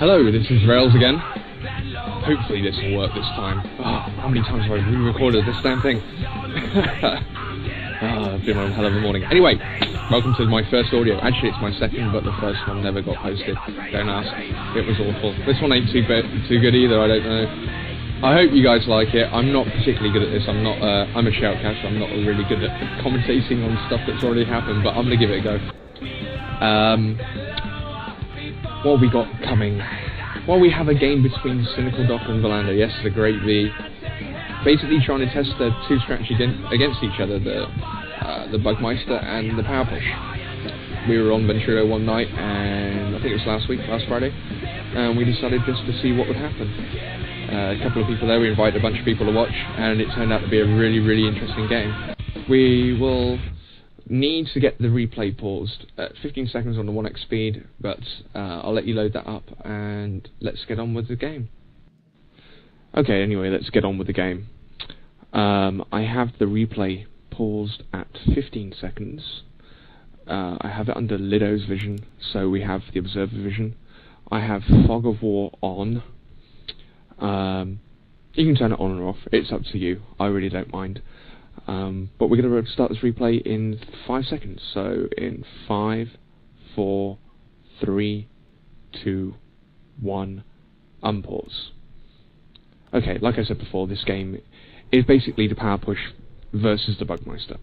Hello, this is Railz again. Hopefully this will work this time. Oh, how many times have I re-recorded this damn thing? It's been a hell of a morning. Anyway, welcome to my first audio. Actually, it's my second, but the first one never got posted. Don't ask. It was awful. This one ain't too good either, I don't know. I hope you guys like it. I'm not particularly good at this. I'm a shoutcaster. I'm not really good at commentating on stuff that's already happened, but I'm going to give it a go. What have we got coming? Well, we have a game between Cynical Doc and Vaulander. Yes, the Great V. Basically trying to test the two strategies against each other, the BugMeister and the Powerpush. We were on Ventrilo one night, and I think it was last Friday, and we decided just to see what would happen. A couple of people there, we invited a bunch of people to watch, and it turned out to be a really, really interesting game. We will need to get the replay paused at 15 seconds on the 1x speed, but I'll let you load that up and let's get on with the game. Okay, anyway, let's get on with the game. I have the replay paused at 15 seconds. I have it under Lido's vision, so we have the observer vision. I have Fog of War on. You can turn it on or off, it's up to you, I really don't mind. But we're going to start this replay in 5 seconds, so in 5, 4, 3, 2, 1, unpause. Okay, like I said before, this game is basically the Powerpush versus the BugMeister.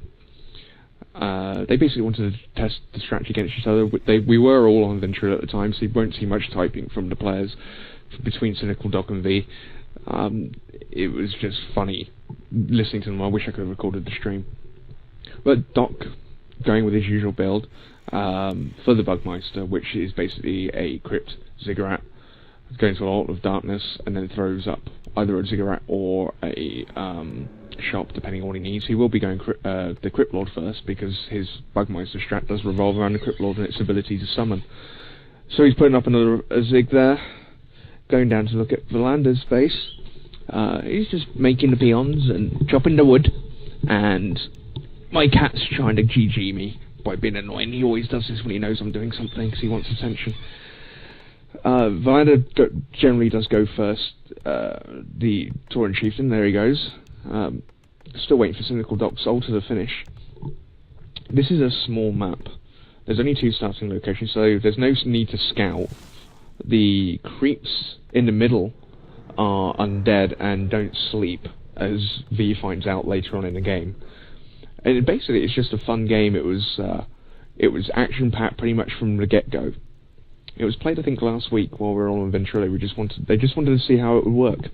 They basically wanted to test the strategy against each other. We were all on Ventrilo at the time, so you won't see much typing from the players between Cynical Doc and V. It was just funny listening to them. I wish I could have recorded the stream. But Doc, going with his usual build for the BugMeister, which is basically a Crypt Ziggurat, going to a lot of darkness and then throws up either a Ziggurat or a shop, depending on what he needs. He will be going the Crypt Lord first, because his BugMeister strat does revolve around the Crypt Lord and its ability to summon. So he's putting up another Zig there. Going down to look at Vaulander's base. He's just making the peons and chopping the wood, and my cat's trying to GG me by being annoying. He always does this when he knows I'm doing something because he wants attention. Vaulander generally does go first. The Tauren Chieftain, there he goes. Still waiting for Cynical Doc's ult to the finish. This is a small map. There's only 2 starting locations, so there's no need to scout. The creeps in the middle are undead and don't sleep, as V finds out later on in the game. And basically, it's just a fun game. It was action-packed pretty much from the get-go. It was played, I think, last week while we were on Ventrilo. They just wanted to see how it would work,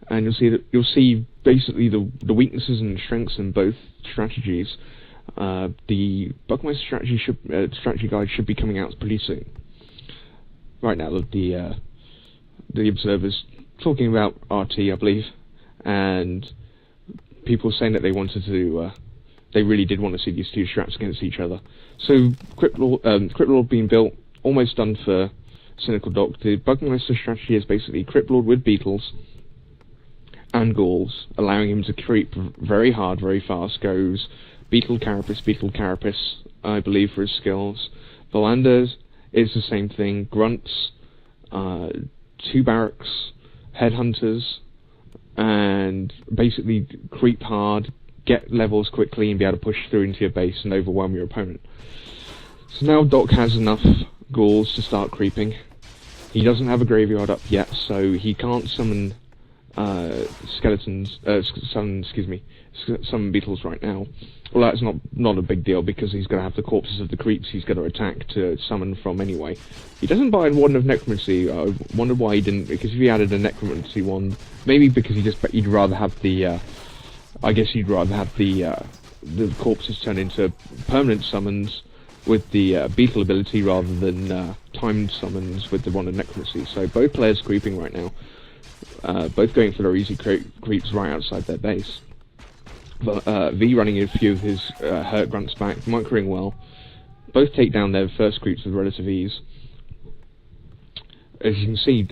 and you'll see basically the weaknesses and strengths in both strategies. The BugMeister strategy guide should be coming out pretty soon. Right now, the observers talking about RT, I believe, and people saying that they wanted to, they really did want to see these two strats against each other. So, Crypt Lord being built, almost done for Cynical Doc. The BugMeister strategy is basically Crypt Lord with beetles and ghouls, allowing him to creep very hard, very fast. Goes Beetle Carapace, I believe, for his skills. Vaulander's is the same thing. Grunts, 2 barracks, headhunters, and basically creep hard, get levels quickly, and be able to push through into your base and overwhelm your opponent. So now Doc has enough ghouls to start creeping. He doesn't have a graveyard up yet, so he can't summon summon beetles right now. Well, that's not a big deal, because he's going to have the corpses of the creeps he's going to attack to summon from anyway. He doesn't buy a Wand of Necromancy. I wondered why he didn't, because if he added a Necromancy wand, maybe because he'd rather have the, I guess he'd rather have the corpses turn into permanent summons with the beetle ability rather than timed summons with the Wand of Necromancy. So both players creeping right now. Both going for their easy creeps right outside their base. But V running a few of his hurt grunts back, microing well. Both take down their first creeps with relative ease. As you can see,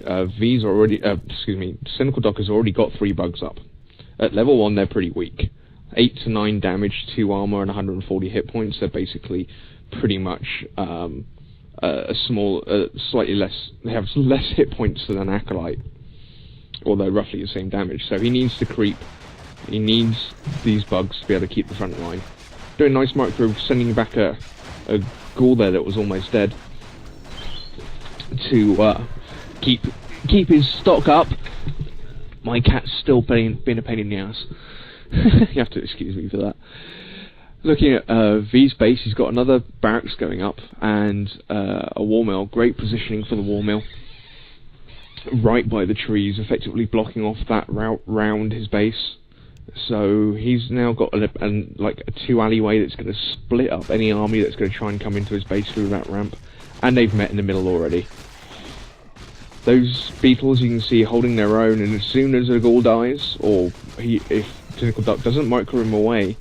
Cynical Doc has already got 3 bugs up. At level 1, they're pretty weak. 8 to 9 damage, 2 armor, and 140 hit points. They're basically pretty much slightly less. They have less hit points than an acolyte, although roughly the same damage. So he needs to creep. He needs these bugs to be able to keep the front line. Doing a nice micro, sending back a ghoul there that was almost dead to keep his stock up. My cat's still being a pain in the ass. You have to excuse me for that. Looking at V's base, he's got another barracks going up and a war mill. Great positioning for the war mill. Right by the trees, effectively blocking off that route round his base. So he's now got like a 2 alleyway that's going to split up any army that's going to try and come into his base through that ramp. And they've met in the middle already. Those beetles you can see holding their own, and as soon as a ghoul dies, or if Cynical Duck doesn't micro him away,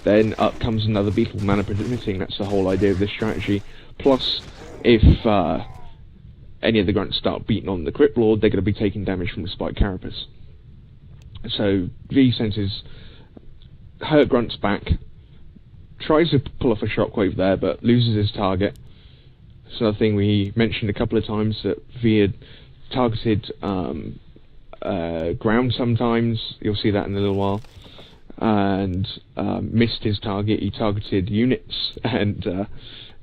then up comes another beetle, mana permitting. That's the whole idea of this strategy. Plus, if any of the grunts start beating on the Crypt Lord, they're going to be taking damage from the Spike Carapace. So V sends his hurt grunts back, tries to pull off a shockwave there, but loses his target. It's another thing we mentioned a couple of times, that V had targeted ground sometimes. You'll see that in a little while. And missed his target. He targeted units, and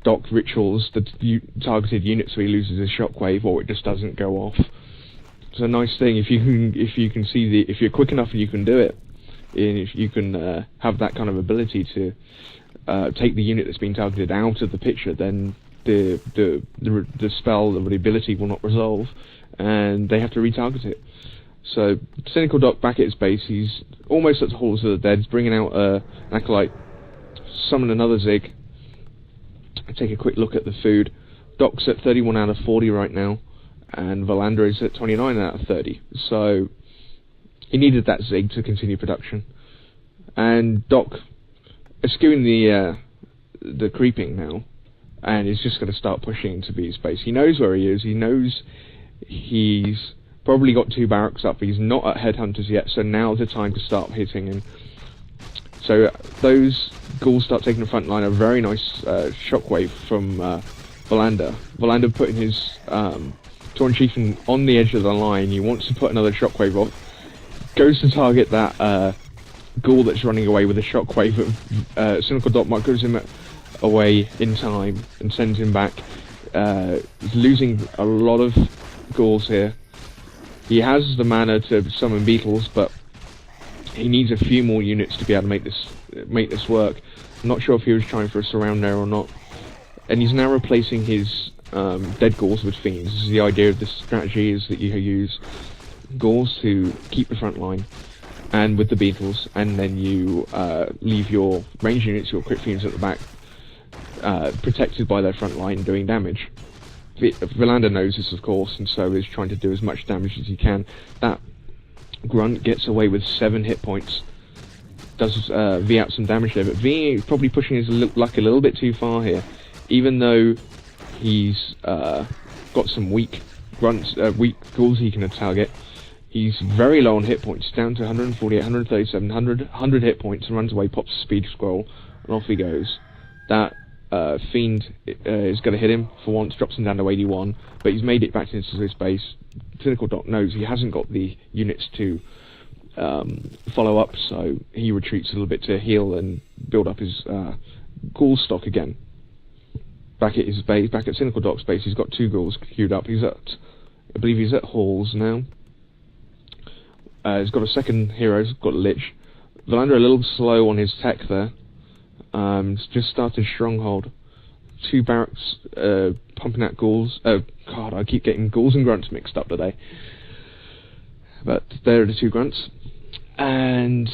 Doc rituals the targeted units so he loses his shockwave, or it just doesn't go off. It's a nice thing if you can see if you're quick enough and you can do it, and if you can have that kind of ability to take the unit that's been targeted out of the picture, then the spell, the ability will not resolve, and they have to retarget it. So Cynical Doc back at his base, he's almost at the Halls of the Dead, bringing out an acolyte, summon another Zig. Take a quick look at the food. Doc's at 31 out of 40 right now, and Vaulander is at 29 out of 30. So he needed that Zig to continue production. And Doc eschewing the creeping now, and he's just going to start pushing into V's base. He knows where he is. He knows he's probably got 2 barracks up. He's not at Headhunters yet, so now's the time to start hitting him. So those ghouls start taking the front line. A very nice shockwave from Vaulander. Vaulander putting his Tauren Chieftain on the edge of the line. He wants to put another shockwave off. Goes to target that ghoul that's running away with a shockwave. Cynical Doc micros him away in time and sends him back. He's losing a lot of ghouls here. He has the mana to summon beetles, but he needs a few more units to be able to make this work. I'm not sure if he was trying for a surround there or not. And he's now replacing his dead ghouls with fiends. The idea of this strategy is that you use ghouls to keep the front line, and with the beetles, and then you leave your range units, your crit fiends at the back, protected by their front line, doing damage. Vaulander knows this, of course, and so is trying to do as much damage as he can. That grunt gets away with 7 hit points. Does V out some damage there, but V is probably pushing his luck a little bit too far here. Even though he's got some weak grunts, weak ghouls he can target, he's very low on hit points, down to 148, 137, 100 hit points, and runs away, pops a speed scroll, and off he goes. That Fiend is going to hit him for once, drops him down to 81, but he's made it back into his base. Cynical Doc knows he hasn't got the units to follow up, so he retreats a little bit to heal and build up his ghoul stock again. Back at his base, back at Cynical Doc's base, he's got 2 ghouls queued up. He's at, I believe he's at Halls now. He's got a second hero, he's got a Lich. Vaulander a little slow on his tech there. Just started Stronghold. 2 barracks pumping out ghouls. Oh god, I keep getting ghouls and grunts mixed up today. But there are the 2 grunts. And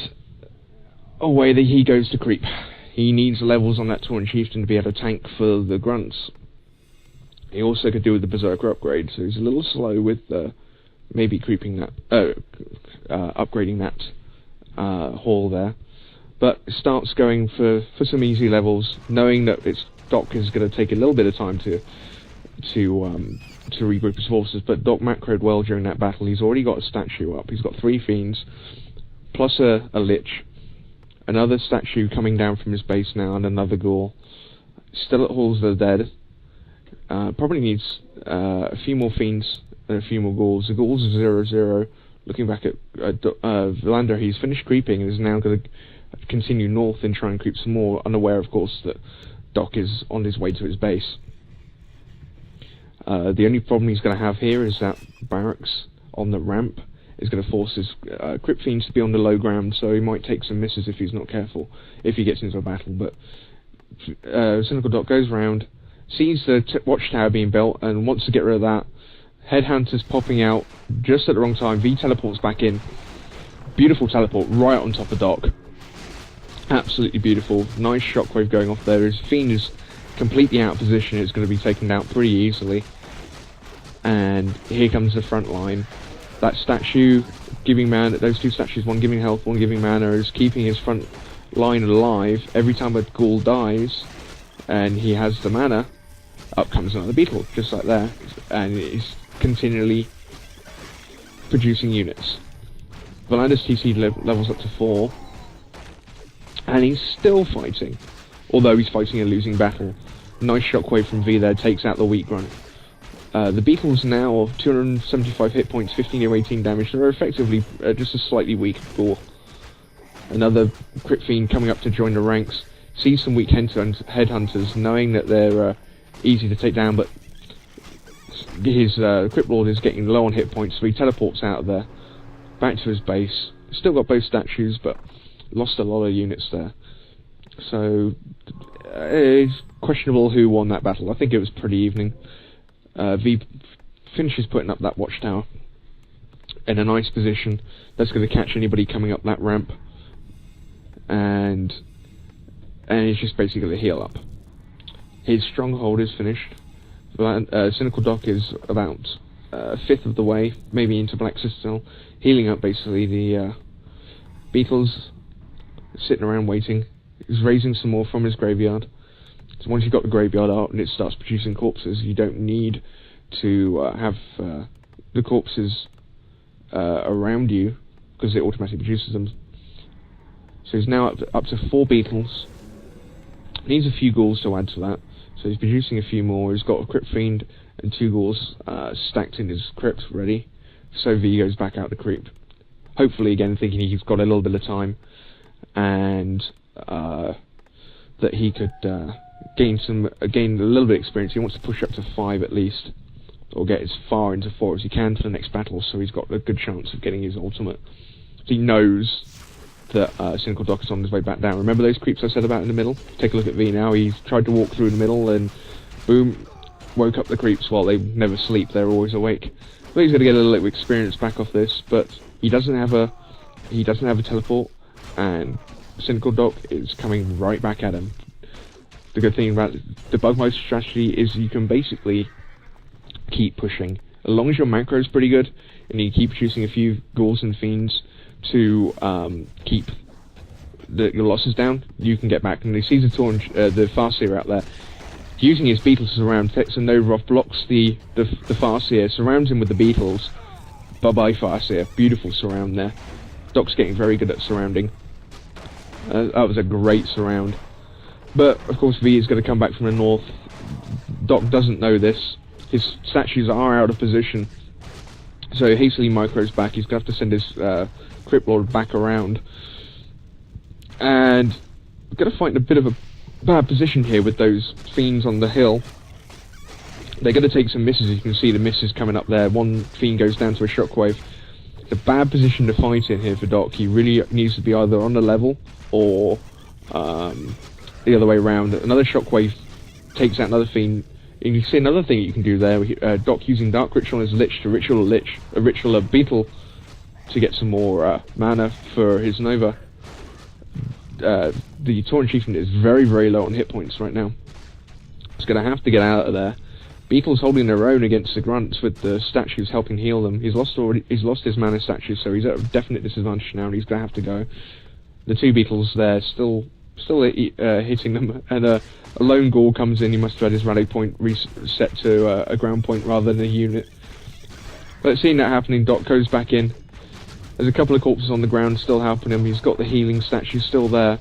away he goes to creep. He needs levels on that Tauren Chieftain to be able to tank for the grunts. He also could do with the Berserker upgrade, so he's a little slow with maybe creeping that, upgrading that hall there. But starts going for some easy levels, knowing that its Doc is going to take a little bit of time to regroup his forces. But Doc macroed well during that battle. He's already got a statue up. He's got 3 fiends, plus a Lich, another statue coming down from his base now, and another ghoul. Still at Halls of the Dead. Probably needs a few more fiends and a few more ghouls. The ghouls are 0-0. Looking back at Vaulander, he's finished creeping and is now going to continue north and try and creep some more, unaware, of course, that Doc is on his way to his base. The only problem he's going to have here is that barracks on the ramp is going to force his crypt fiends to be on the low ground, so he might take some misses if he's not careful, if he gets into a battle. But Cynical Doc goes round, sees the watchtower being built, and wants to get rid of that. Headhunters popping out just at the wrong time. V teleports back in. Beautiful teleport right on top of Doc. Absolutely beautiful. Nice shockwave going off there. His fiend is completely out of position. It's going to be taken out pretty easily. And here comes the front line. That statue giving mana, those two statues, one giving health, one giving mana, is keeping his front line alive. Every time a ghoul dies and he has the mana, up comes another beetle, just like there. And he's continually producing units. Vaulander's TC levels up to 4. And he's still fighting, although he's fighting a losing battle. Nice shockwave from V there, takes out the weak grunt. The beetles now have 275 hit points, 15 to 18 damage. They're effectively just a slightly weaker ghoul. Another crypt fiend coming up to join the ranks. Sees some weak headhunters, knowing that they're easy to take down, but his crypt lord is getting low on hit points, so he teleports out of there, back to his base. Still got both statues, but lost a lot of units there. So it's questionable who won that battle. I think it was pretty evening. V finishes putting up that watchtower in a nice position. That's going to catch anybody coming up that ramp, and he's just basically going to heal up. His stronghold is finished. Cynical Doc is about a fifth of the way, maybe into Black Citadel, healing up basically the beetles sitting around waiting. He's raising some more from his graveyard. So once you've got the graveyard out and it starts producing corpses, you don't need to have the corpses around you, because it automatically produces them. So he's now up to 4 beetles. Needs a few ghouls to add to that. So he's producing a few more. He's got a crypt fiend and 2 ghouls stacked in his crypt ready. So V goes back out to creep. Hopefully again thinking he's got a little bit of time, and that he could gain a little bit of experience. He wants to push up to 5 at least, or get as far into 4 as he can for the next battle, so he's got a good chance of getting his ultimate. He knows that Cynical Doc is on his way back down. Remember those creeps I said about in the middle? Take a look at V now. He's tried to walk through the middle and boom, woke up the creeps. While they never sleep, they're always awake. But he's going to get a little experience back off this, but he doesn't have a teleport, and Cynical Doc is coming right back at him. The good thing about the BugMeister strategy is you can basically keep pushing. As long as your macro is pretty good, and you keep producing a few ghouls and fiends to keep your losses down, you can get back. And he sees the Farseer out there. Using his beetles to surround, takes a Nova off, blocks the Farseer, surrounds him with the beetles. Bye-bye Farseer. Beautiful surround there. Doc's getting very good at surrounding. That was a great surround. But, of course, V is going to come back from the north. Doc doesn't know this. His statues are out of position. So hastily micros back. He's going to have to send his Crypt Lord back around. And we're going to find a bit of a bad position here with those fiends on the hill. They're going to take some misses. You can see the misses coming up there. One fiend goes down to a shockwave. It's a bad position to fight in here for Doc. He really needs to be either on the level or the other way around. Another shockwave takes out another fiend. You can see another thing you can do there. Doc using Dark Ritual as Lich to ritual a beetle to get some more mana for his Nova. The Tauren Chieftain is very, very low on hit points right now. He's going to have to get out of there. Beetle's holding their own against the grunts with the statues helping heal them. He's lost his mana statue, so he's at a definite disadvantage now, and he's going to have to go. The 2 beetles there still hitting them, and a lone ghoul comes in. He must have had his rally point reset to a ground point rather than a unit. But seeing that happening, Doc goes back in. There's a couple of corpses on the ground still helping him. He's got the healing statue still there,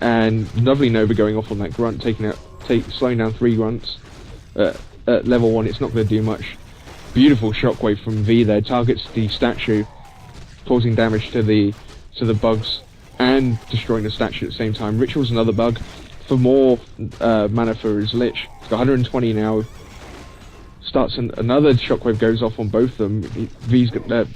and lovely Nova going off on that grunt, slowing down 3 grunts. at level 1, it's not going to do much. Beautiful shockwave from V there, targets the statue, causing damage to the bugs and destroying the statue at the same time. Ritual's another bug for more mana for his Lich. He's got 120 now. Starts another shockwave goes off on both of them. V's got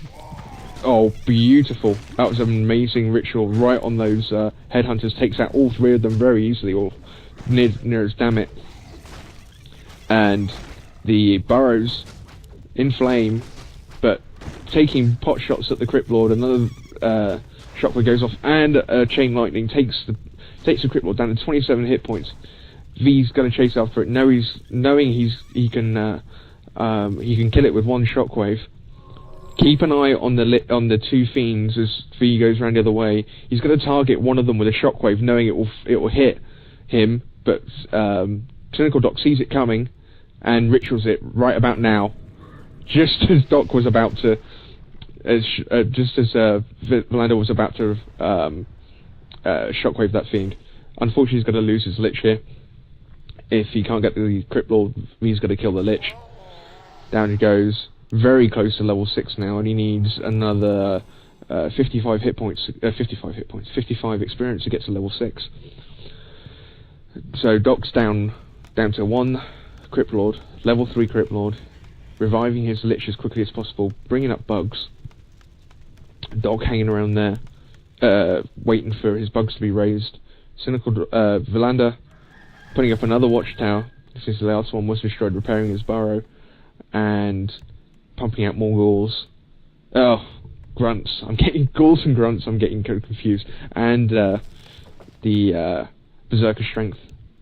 oh, beautiful. That was an amazing ritual right on those headhunters. Takes out all 3 of them very easily, or near as damn it. And the burrows in flame, but taking pot shots at the Crypt Lord. Another shockwave goes off, and chain lightning takes the Crypt Lord down to 27 hit points. V's going to chase after it. Knowing he can kill it with one shockwave. Keep an eye on the 2 fiends as V goes around the other way. He's going to target one of them with a shockwave, knowing it will hit him. But Cynical Doc sees it coming and rituals it right about now, just as Doc was about to, Vaulander was about to shockwave that fiend. Unfortunately, he's going to lose his Lich here. If he can't get the Crypt Lord, he's going to kill the Lich. Down he goes. Very close to level 6 now, and he needs another 55 experience to get to level 6. So Doc's down to 1 Crypt Lord, level 3 Crypt Lord, reviving his Lich as quickly as possible, bringing up bugs. Doc hanging around there, waiting for his bugs to be raised. Cynical Vaulander putting up another watchtower, since the last one was destroyed, repairing his burrow, and pumping out more ghouls. Oh, grunts. I'm getting ghouls and grunts, I'm getting confused. And the Berserker Strength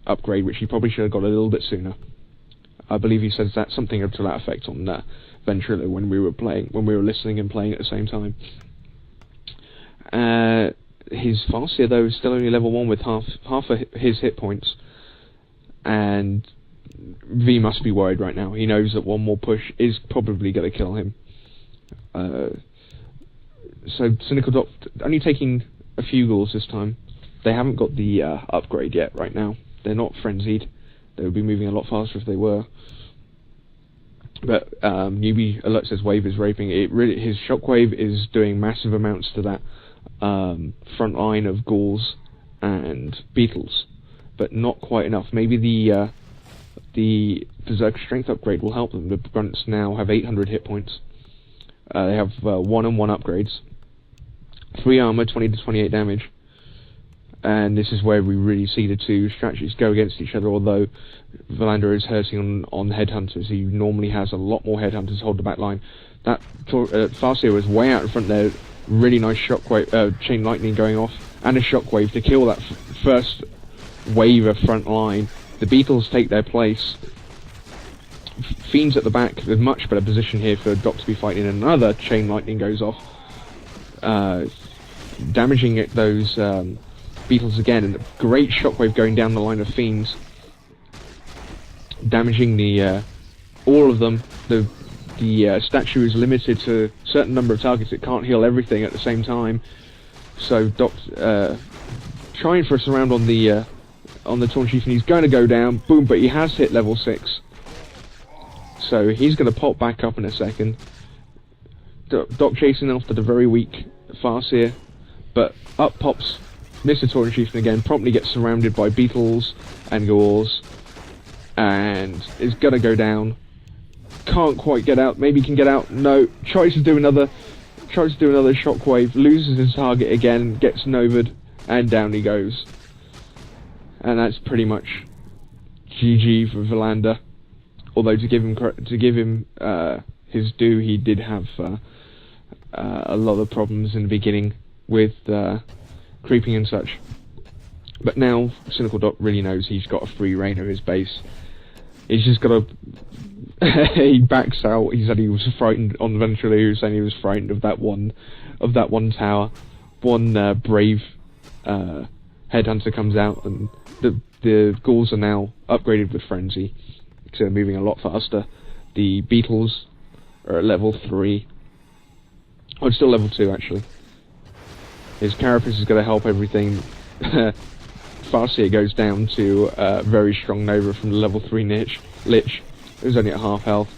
upgrade, which he probably should have got a little bit sooner. I believe he says that something to that effect on Ventrilo when we were listening and playing at the same time. His Farseer though is still only level 1 with half of his hit points, and V must be worried right now. He knows that one more push is probably going to kill him. So Cynical Doc only taking a few ghouls this time. They haven't got the upgrade yet right now. They're not frenzied. They would be moving a lot faster if they were. But newbie alert says wave is raping. His shockwave is doing massive amounts to that front line of ghouls and beetles, but not quite enough. Maybe the Berserker Strength upgrade will help them. The grunts now have 800 hit points. They have 1 and 1 upgrades, 3 armor, 20 to 28 damage. And this is where we really see the 2 strategies go against each other, although Vaulander is hurting on headhunters. He normally has a lot more headhunters hold the back line. That Farseer was way out in front there. Really nice shockwave, chain lightning going off, and a shockwave to kill that first wave of front line. The beetles take their place. Fiends at the back, there's much better position here for Doc to be fighting. Another chain lightning goes off, damaging those beetles again, and a great shockwave going down the line of fiends, damaging the all of them. The statue is limited to a certain number of targets. It can't heal everything at the same time. So Doc's trying for a surround on the Torn Chief, and he's going to go down. Boom! But he has hit level 6, so he's going to pop back up in a second. Doc chasing after the very weak Farseer, but up pops Mr. Torn Chieftain again. Promptly gets surrounded by beetles and ghouls, and is going to go down. Can't quite get out. Maybe can get out. No. Tries to do another shockwave. Loses his target again. Gets novaed, and down he goes. And that's pretty much GG for Vaulander. Although to give him his due, he did have a lot of problems in the beginning with creeping and such. But now Cynical Doc really knows he's got a free reign of his base. He's just got to. He backs out. He said he was frightened on the Ventrilo. He was saying he was frightened of that one tower. One brave headhunter comes out, and the ghouls are now upgraded with frenzy, so they're moving a lot faster. The beetles are at level 3. Oh, it's still level 2 actually. His carapace is going to help everything. Farseer goes down to very strong Nova from the level 3 Lich, who's only at half health,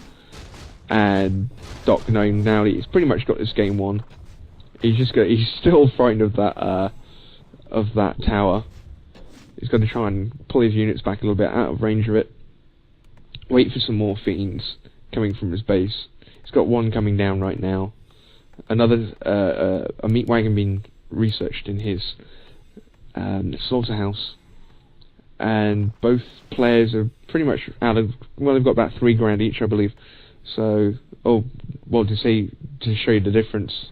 and Doc, knowing now that he's pretty much got this game won, he's still frightened of that tower. He's got to try and pull his units back a little bit out of range of it. Wait for some more fiends coming from his base. He's got one coming down right now. Another a meat wagon being researched in his slaughterhouse, and both players are pretty much out of, well, they've got about 3 grand each, I believe. So, to show you the difference,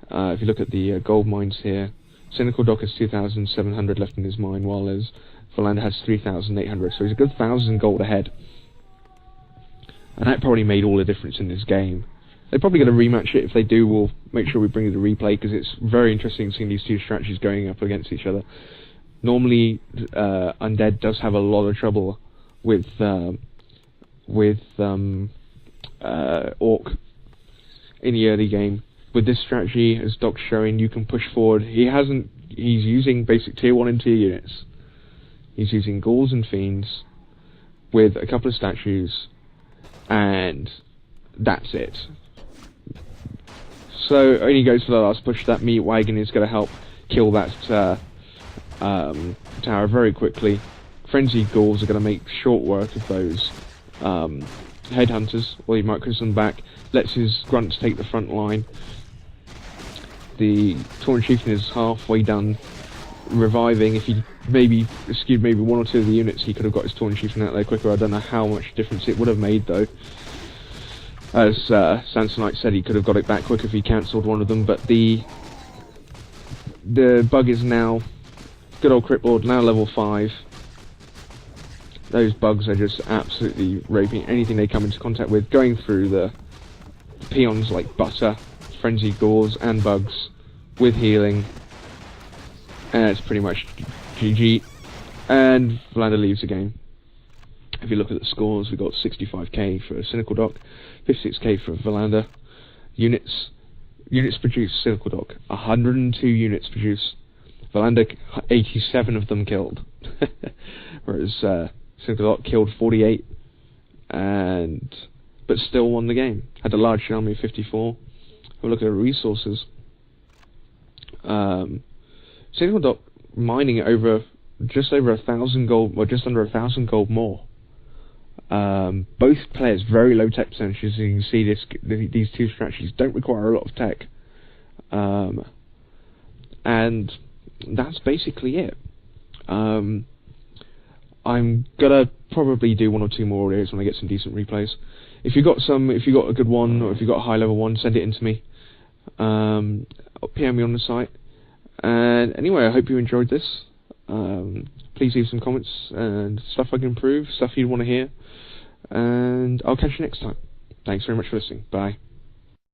if you look at the gold mines here, Cynical Doc has 2,700 left in his mine, while Vaulander has 3,800. So he's a good 1,000 gold ahead, and that probably made all the difference in this game. They're probably going to rematch it. If they do, we'll make sure we bring you the replay, because it's very interesting seeing these two strategies going up against each other. Normally, Undead does have a lot of trouble with Orc in the early game. With this strategy, as Doc's showing, you can push forward. He's using basic tier 1 and 2 units. He's using Ghouls and Fiends with a couple of statues, and that's it. So only goes for the last push. That meat wagon is going to help kill that tower very quickly. Frenzied Ghouls are going to make short work of those headhunters, or he micros them back, lets his grunts take the front line. The Tauren Chieftain is halfway done reviving. If he maybe skewed maybe 1 or 2 of the units, he could have got his Tauren Chieftain out there quicker. I don't know how much difference it would have made, though. As Samsonite said, he could have got it back quick if he cancelled one of them, but the bug is now, good old Crypt Lord, now level 5. Those bugs are just absolutely raping anything they come into contact with, going through the peons like butter, frenzied Ghouls and bugs, with healing, and it's pretty much GG, and Vaulander leaves the game. If you look at the scores, we've got 65k for Cynical Doc, 56k for Vaulander. Units produced, Cynical Doc 102 units produced, Vaulander 87 of them killed, whereas Cynical Doc killed 48, but still won the game. Had a large army of 54. Have a look at the resources. Cynical Doc mining just over 1,000 gold, or just under 1,000 gold more. Both players very low tech percentages. You can see these two strategies don't require a lot of tech, and that's basically it. I'm gonna probably do 1 or 2 more audios when I get some decent replays. If you got a good one, or if you got a high level one, send it in to me. Or PM me on the site. And anyway, I hope you enjoyed this. Please leave some comments and stuff I can improve, stuff you'd want to hear. And I'll catch you next time. Thanks very much for listening. Bye.